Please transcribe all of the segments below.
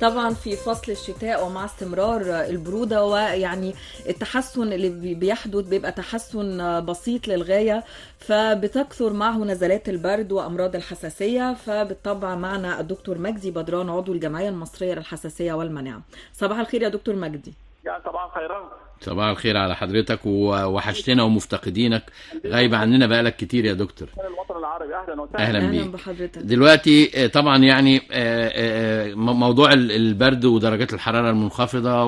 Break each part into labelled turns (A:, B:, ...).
A: طبعا في فصل الشتاء ومع استمرار البرودة ويعني التحسن اللي بيحدث بيبقى تحسن بسيط للغاية، فبتكثر معه نزلات البرد وأمراض الحساسية. فبالطبع معنا الدكتور مجدي بدران عضو الجمعية المصرية للحساسية والمناعة. صباح الخير يا دكتور مجدي.
B: يعني طبعا خيرات.
C: صباح الخير على حضرتك، ووحشتنا ومفتقدينك، غايبة عننا بقالك كتير يا دكتور.
B: الوطن العربي، اهلا وسهلا.
C: اهلا
A: أهلا
C: بيك.
A: بحضرتك.
C: دلوقتي طبعا يعني موضوع البرد ودرجات الحرارة المنخفضة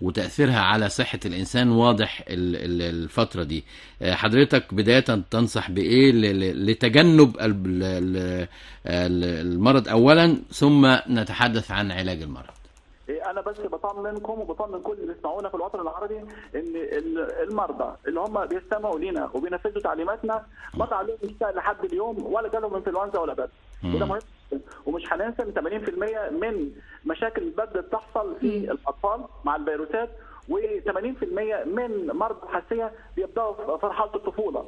C: وتأثيرها على صحة الإنسان واضح الفترة دي. حضرتك بداية تنصح بإيه لتجنب المرض أولا، ثم نتحدث عن علاج المرض؟
B: انا بس بطمنكم وبطمن كل اللي يسمعونا في الوطن العربي ان المرضى اللي هم بيستمعوا لينا وبينفذوا تعليماتنا ما عليهم مشتاق لحد اليوم ولا جالهم انفلونزا ولا برد، وده مهم. ومش هننسى ان 80% من مشاكل البرد بتحصل في الاطفال مع الفيروسات، و80% من مرضى الحساسيه بيبداوا في مرحله الطفوله.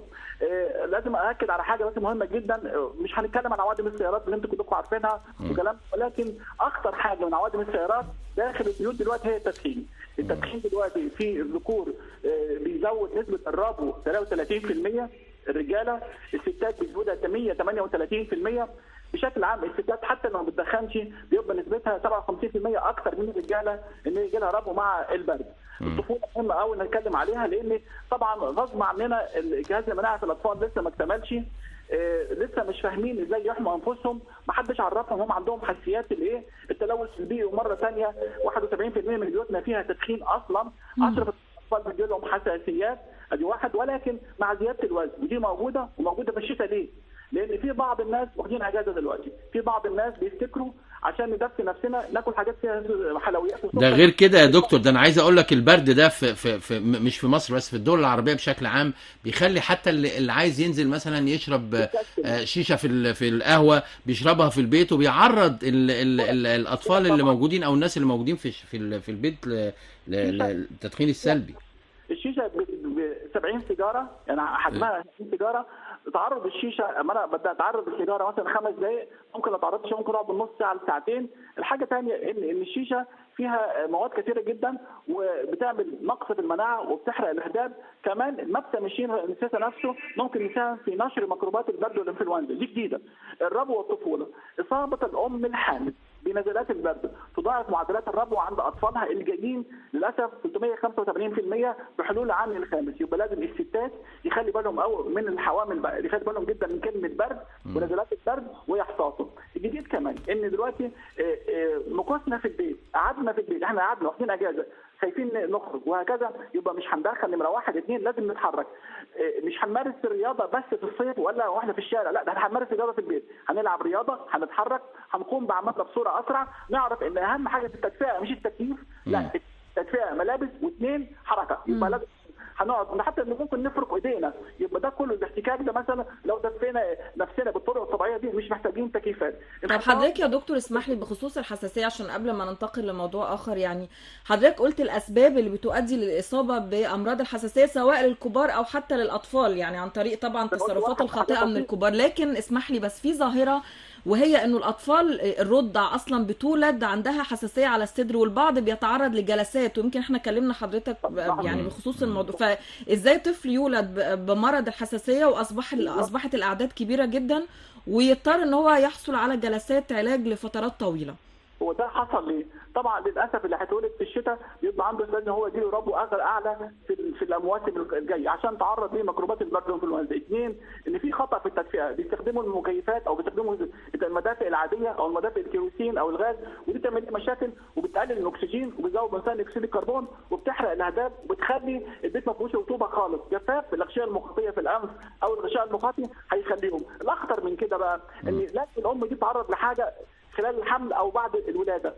B: لازم ااكد على حاجه بس مهمه جدا، مش هنتكلم عن عوادم السيارات اللي انتم كلكم عارفينها وكلام، ولكن اخطر حاجه من عوادم السيارات داخل البيوت دلوقتي هي التدخين. التدخين دلوقتي في الذكور بيزود نسبه الربو 33%، الرجاله الستات بيزودها 138%. بشكل عام الستات حتى لو ما بتدخنش بيبقى نسبتها 57% اكثر من الرجاله ان يجي لها ربو مع البرد. الطفوله مهمه قوي نتكلم عليها، لان طبعا غصب عننا الجهاز المناعي في الاطفال لسه ما اكتملش، لسه مش فاهمين ازاي يحموا انفسهم، ما حدش عرفهم هم عندهم حساسيات الايه التلوث البيئي. ومره ثانيه 71% من بيوتنا فيها تدخين اصلا، 10% الاطفال بيجي لهم حساسيات، ادي واحد. ولكن مع زياده الوزن ودي موجوده في الشتاء. ليه؟ لان في بعض الناس واخدين اجازه دلوقتي، في بعض الناس بيفتكروا عشان ندفي نفسنا ناكل حاجات فيها حلويات وسكر.
C: ده غير كده يا دكتور، ده انا عايز اقول لك البرد ده في مش في مصر بس، في الدول العربيه بشكل عام بيخلي حتى اللي عايز ينزل مثلا يشرب شيشه في القهوه بيشربها في البيت، وبيعرض الاطفال اللي موجودين او الناس اللي موجودين في البيت للتدخين السلبي.
B: الشيشه ب 70 سيجاره، يعني حجمها 70 سيجاره. تعرض الشيشه، اما انا بدي اتعرض السيجاره مثلا 5 دقائق، ممكن لو تعرضتش ممكن اقعد بالنص ساعه لساعتين. الحاجه الثانيه ان الشيشه فيها مواد كثيره جدا وبتعمل نقص في المناعه وبتحرق الاهداب. كمان مبسم الشيشه نفسه ممكن يساهم في نشر ميكروبات البرد والانفلونزا، دي جديده. الربو والطفوله، اصابه الام الحامل بنزلات البرد تضاعف معدلات الربو عند اطفالها اللي جايين للاسف 385% بحلول العام الخامس. يبقى لازم الستات يخلي بالهم او من الحوامل بقى يخلي بالهم جدا من كلمه برد ونزلات البرد ويحتاطوا. الجديد كمان ان دلوقتي مكوسنا في البيت، قعدنا في البيت، احنا قعدنا واخدين اجازه خايفين نخرج وهكذا، يبقى مش هندخل نمره 1 2، لازم نتحرك. مش هنمارس الرياضه بس في الصيف ولا واحنا في الشارع، لا ده هنمارس الرياضه في البيت، هنلعب رياضه، هنتحرك، هنقوم باعمالنا بصوره اسرع. نعرف ان اهم حاجه في التدفئه مش التكييف، لا التدفئه ملابس، واثنين حركه. يبقى لازم هنقعد حتى ممكن نفرك ايدينا، يبقى ده كله الاحتكاك ده مثلا لو دفينا نفسنا بالطرق الطبيعيه دي مش محتاجين تكييفات.
A: طب حضرتك يا دكتور اسمح لي بخصوص الحساسيه عشان قبل ما ننتقل لموضوع اخر، يعني حضرتك قلت الاسباب اللي بتؤدي للاصابه بامراض الحساسيه سواء للكبار او حتى للاطفال، يعني عن طريق طبعا التصرفات الخاطئه من الكبار، لكن اسمح لي بس في ظاهره وهي انه الاطفال الرضع اصلا بتولد عندها حساسيه على الصدر، والبعض بيتعرض لجلسات، ويمكن احنا كلمنا حضرتك يعني بخصوص الموضوع. فازاي طفل يولد بمرض الحساسيه واصبحت الاعداد كبيره جدا ويضطر ان هو يحصل على جلسات علاج لفترات طويله؟
B: وده حصل ليه؟ طبعا للاسف اللي هيتولد في الشتاء بيبقى عنده استعداد ان هو يجيله ربو اعلى في المواسم الجايه عشان تعرض لميكروبات البرد والانفلونزا. اثنين، ان في خطا في التدفئه، بيستخدموا المكيفات او بيستخدموا المدافئ العاديه او المدافئ الكيروسين او الغاز، ودي بتعمل مشاكل وبتقلل الاكسجين وبتزود مثلا اكسيد الكربون وبتحرق الاهداب وبتخلي البيت ما فيهوش رطوبه خالص. جفاف الاغشيه المخاطيه في الانف او الغشاء المخاطي هيخليهم. الاخطر من كده بقى ان لازم الام دي تتعرض لحاجه خلال الحمل او بعد الولاده.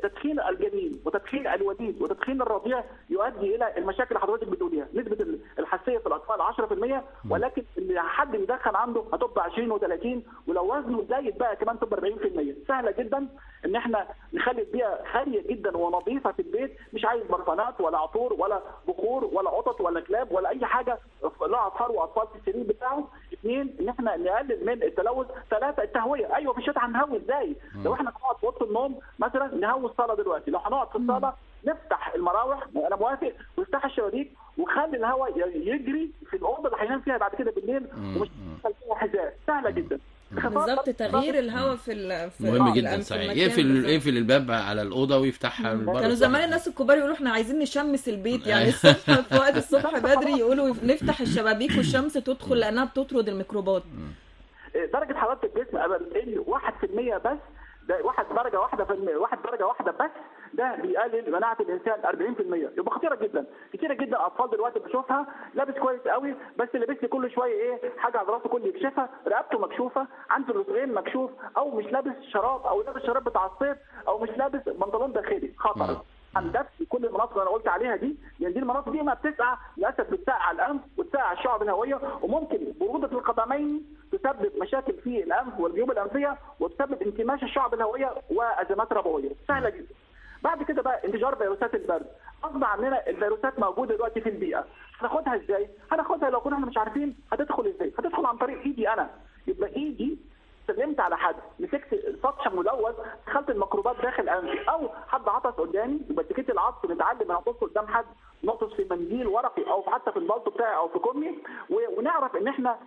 B: تدخين الجنين وتدخين الوليد وتدخين الرضيع يؤدي الى المشاكل اللي حضرتك بتقوليها. نسبه الحساسيه في الاطفال 10%، ولكن اللي حد بيدخن عنده هتبقى 20 و30، ولو وزنه زايد بقى كمان تبقى 40%. سهله جدا ان احنا نخلي البيئه خاليه جدا ونظيفه في البيت، مش عايز برفانات ولا عطور ولا بخور ولا قطط ولا كلاب ولا اي حاجه لا اطفال واطفال في السرير بتاعه. اثنين، ان احنا نقلل من التلوث. ثلاثه، التهويه. ايوه في الشتاء هنهوي ازاي؟ لو احنا نقعد في اوضه النوم مثلا نهوي الصاله دلوقتي، لو هنقعد في الصاله نفتح المراوح، انا موافق، ونفتح الشبابيك وخلي الهواء يجري في الاوضه اللي هينام فيها بعد كده بالليل، ومش فيها حذاء، سهله جدا.
A: بالظبط، تغيير الهواء
C: مهم جدا
A: في
C: صحيح.
A: المكان.
C: يقفل الباب على الاوضه ويفتحها من بره.
A: كانوا زمان الناس الكبار يقولوا احنا عايزين نشمس البيت، يعني الصبح في وقت الصبح بدري يقولوا نفتح الشبابيك والشمس تدخل لانها بتطرد الميكروبات.
B: درجه حراره الجسم قبل 1% بس، ده 1 درجه واحده بس، ده بيقلل مناعه الانسان 40%. يبقى خطيره جدا. كتيره جدا اطفال دلوقتي بشوفها لابس كويس قوي، بس لابس لي كل شويه ايه حاجه على راسه، كل يكشفها، رقبته مكشوفه، عنده الرسغين مكشوف، او مش لابس شراب، او لابس شراب بتاع الصيف، او مش لابس بنطلون داخلي. خطر. هندسه في كل المناطق اللي انا قلت عليها دي، يعني دي المناطق دي ما بتسقع للاسف، بتسقع الانف وتسقع الشعب الهويه، وممكن بروده القدمين تسبب مشاكل في الانف والجيوب الانفيه، وتسبب انكماش الشعب الهويه وازمات ربويه. سهله جدا. بعد كده بقى انتشار فيروسات البرد. غصب عننا الفيروسات موجوده دلوقتي في البيئه، هناخدها ازاي؟ هناخدها لو كنا احنا مش عارفين هتدخل ازاي؟ هتدخل عن طريق ايدي انا. يبقى ايدي سلمت على حد، مسكت سطح ملوث، دخلت الميكروبات داخل انفي، او حد عطس قدامي، يبقى اتكيت العطس نتعلم نعطس قدام حد، نعطس في منديل ورقي او حتى في البلطو بتاعي او في كمي، ونعرف ان احنا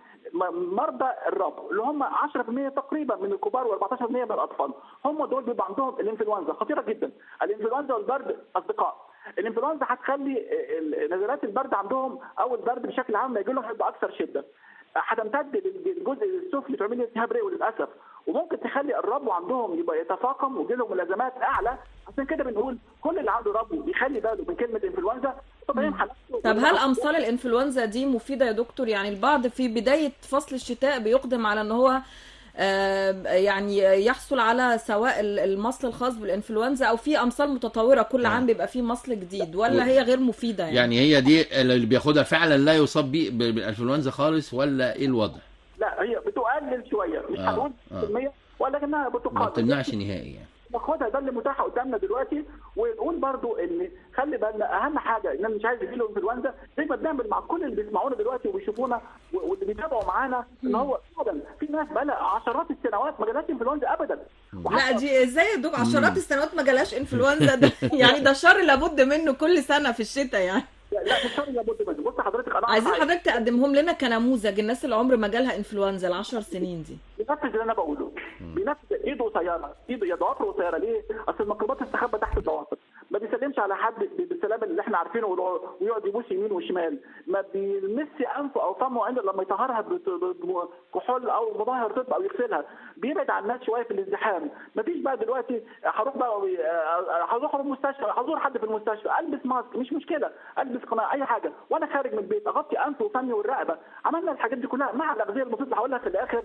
B: مرضى الربو اللي هم 10% تقريبا من الكبار و14% من الاطفال، هم دول بيبقى عندهم الانفلونزا. خطيره جدا. الانفلونزا والبرد اصدقاء. الانفلونزا هتخلي نزلات البرد عندهم او البرد بشكل عام يجي لهم هيبقى اكثر شده، هتمتد للجزء السفلي، تعمل لي التهاب رئوي للاسف، وممكن تخلي الربو عندهم يبقى يتفاقم ويجي لهم ملازمات اعلى. عشان كده بنقول كل اللي عنده ربو يخلي باله من كلمه انفلونزا. طبعا
A: طب هل امثال الانفلونزا دي مفيده يا دكتور؟ يعني البعض في بدايه فصل الشتاء بيقدم على ان هو يعني يحصل على سواء المصل الخاص بالانفلونزا او في امصال متطوره كل عام بيبقى فيه مصل جديد، ولا هي غير مفيده؟
C: يعني هي دي اللي بياخدها فعلا لا يصاب بالانفلونزا خالص، ولا ايه الوضع؟
B: لا، هي بتقلل شويه، مش هنقول 100%، ولكنها بتقلل، ما
C: بتمنعش نهائي يعني.
B: ناخدها، ده اللي متاح قدامنا دلوقتي. ونقول برضو ان خلي بالنا اهم حاجه، ان انا مش عايز يجيله انفلونزا زي ما بنعمل مع كل اللي بيسمعونا دلوقتي وبيشوفونا واللي بيتابعوا معانا، ان هو فعلا في ناس بقى لها عشرات السنوات ما جالهاش انفلونزا ابدا.
A: لا دي ازاي يا دكتور عشرات السنوات ما جالهاش انفلونزا؟ ده يعني ده شر لابد منه كل سنه في الشتاء يعني.
B: لا مش شر لابد منه. بص حضرتك، انا
A: عايزين حضرتك تقدمهم لنا كنموذج الناس اللي عمر ما جالها انفلونزا ال10 سنين دي.
B: بينفذ اللي انا بقوله، بينفذ ايده قصيره، ايده ضوافره قصيره. ليه؟ اصل الميكروبات تستخبى تحت الضوافر، ما بيسلمش على حد بالسلام اللي احنا عارفينه ويقعد يبوس يمين وشمال، ما بيلمسش انفه او فمه الا لما يطهرها بكحول او مطهر طب او يغسلها، بيبعد عن الناس شويه في الازدحام. ما فيش بقى دلوقتي هروح بقى هروح المستشفى، هزور حد في المستشفى، البس ماسك مش مشكله، البس قناع، اي حاجه، وانا خارج من البيت اغطي انفي وفمي والرقبه. عملنا الحاجات دي كلها مع الاغذيه المفيده اللي هقولها في الاخر.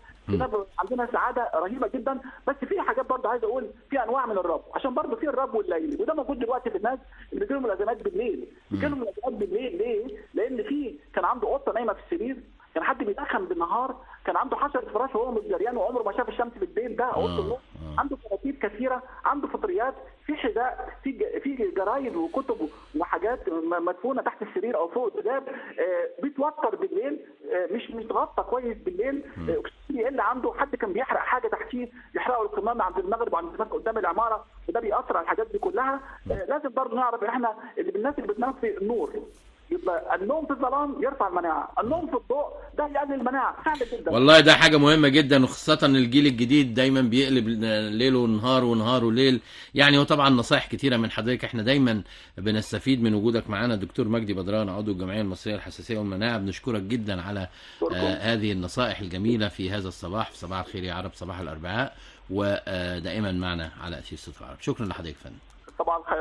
B: عندنا سعاده رهيبه جدا. بس في حاجات برضه عايز اقول، في انواع من الربو، عشان برضه في الربو الليلي، وده موجود دلوقتي في الناس اللي بيجي لهم ملازمات بالليل. بيجي لهم ملازمات بالليل ليه؟ لان كان عنده قطه نايمه في السرير، كان حد بيدخن بالنهار، كان عنده حشره فراش وهو مش جريان وعمره ما شاف الشمس بالليل، ده اوضه النوم، عنده كراكيب كثيره، عنده فطريات، في حذاء، في جرايد وكتب وحاجات مدفونه تحت السرير او فوق الدولاب، بيتوتر بالليل، مش متغطى كويس بالليل، يقل عنده، حد كان بيحرق حاجه تحتيه، يحرقوا القمامه عند المغرب وعند الزمان قدام العماره، وده بيأثر على الحاجات دي كلها. لازم برضه نعرف ان احنا الناس اللي بتنام في النور، يبقى النوم في الظلام يرفع المناعه، النوم في الضوء ده يقلل المناعه. سهل جدا
C: والله، ده حاجه مهمه جدا، وخاصه الجيل الجديد دايما بيقلب ليل ونهار ونهار وليل يعني. وطبعا نصائح كتيره من حضرتك، احنا دايما بنستفيد من وجودك معانا. دكتور مجدي بدران، عضو الجمعيه المصريه للحساسيه والمناعه، بنشكرك جدا على هذه النصائح الجميله في هذا الصباح، في صباح الخير يا عرب، صباح الاربعاء، ودائما معنا على أثير صوت العرب. شكرا لحضرتك فندم.
B: صباح الخير.